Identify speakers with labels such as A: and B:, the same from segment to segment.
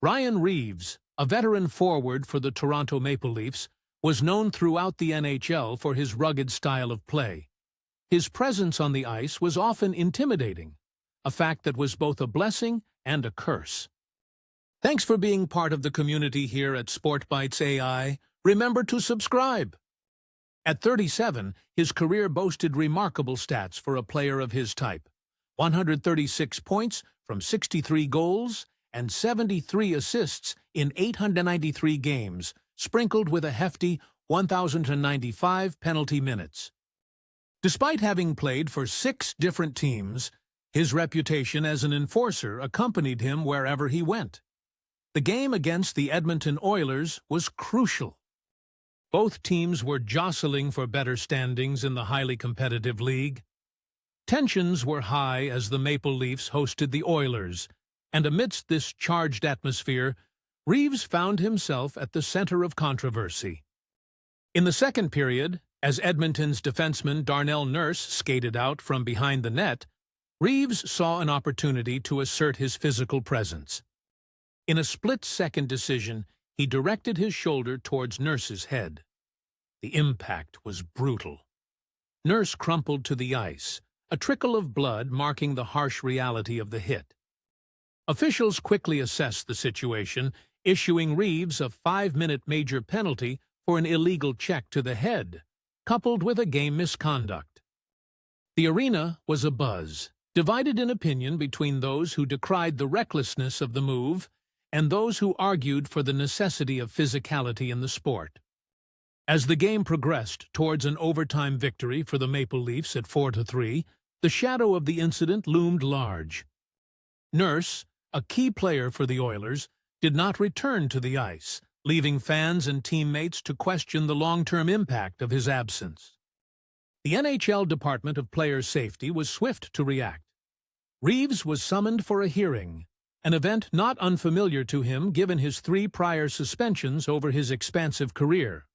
A: Ryan Reaves, a veteran forward for the Toronto Maple Leafs, was known throughout the NHL for his rugged style of play. His presence on the ice was often intimidating, a fact that was both a blessing and a curse. Thanks for being part of the community here at Sport Bites AI. Remember to subscribe. At 37, his career boasted remarkable stats for a player of his type. 136 points from 63 goals and 73 assists in 893 games, sprinkled with a hefty 1,095 penalty minutes. Despite having played for 6 different teams, his reputation as an enforcer accompanied him wherever he went. The game against the Edmonton Oilers was crucial. Both teams were jostling for better standings in the highly competitive league. Tensions were high as the Maple Leafs hosted the Oilers, and amidst this charged atmosphere, Reaves found himself at the center of controversy. In the second period, as Edmonton's defenseman Darnell skated out from behind the net, Reaves saw an opportunity to assert his physical presence. In a split-second decision, he directed his shoulder towards Nurse's head. The impact was brutal. Nurse crumpled to the ice, a trickle of blood marking the harsh reality of the hit. Officials quickly assessed the situation, issuing Reaves a 5-minute major penalty for an illegal check to the head, coupled with a game misconduct. The arena was abuzz, divided in opinion between those who decried the recklessness of the move and those who argued for the necessity of physicality in the sport. As the game progressed towards an overtime victory for the Maple Leafs at 4-3, the shadow of the incident loomed large. Nurse, a key player for the Oilers, did not return to the ice, leaving fans and teammates to question the long-term impact of his absence. The NHL Department of Player Safety was swift to react. Reaves was summoned for a hearing, an event not unfamiliar to him given his 3 prior suspensions over his expansive career.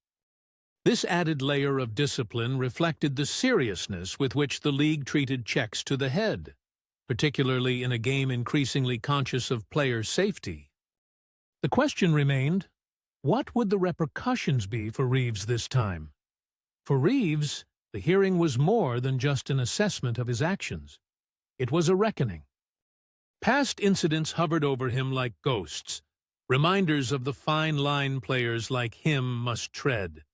A: This added layer of discipline reflected the seriousness with which the league treated checks to the head, particularly in a game increasingly conscious of player safety. The question remained, what would the repercussions be for Reaves this time? For Reaves, the hearing was more than just an assessment of his actions. It was a reckoning. Past incidents hovered over him like ghosts, reminders of the fine line players like him must tread.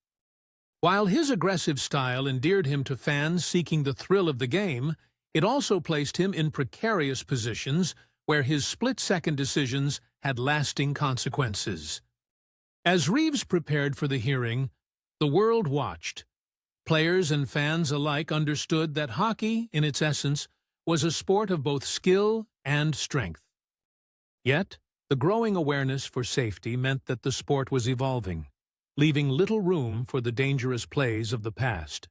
A: While his aggressive style endeared him to fans seeking the thrill of the game, it also placed him in precarious positions where his split-second decisions had lasting consequences. As Reaves prepared for the hearing, the world watched. Players and fans alike understood that hockey, in its essence, was a sport of both skill and strength. Yet, the growing awareness for safety meant that the sport was evolving, leaving little room for the dangerous plays of the past.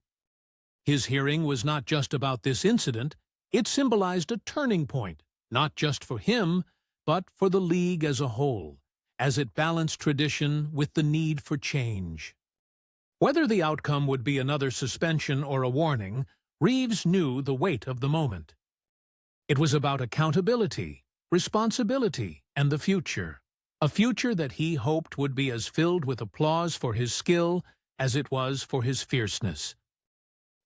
A: His hearing was not just about this incident, it symbolized a turning point, not just for him, but for the league as a whole, as it balanced tradition with the need for change. Whether the outcome would be another suspension or a warning, Reaves knew the weight of the moment. It was about accountability, responsibility, and the future, a future that he hoped would be as filled with applause for his skill as it was for his fierceness.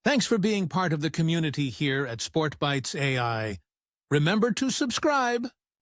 A: Thanks for being part of the community here at Sport Bites AI. Remember to subscribe.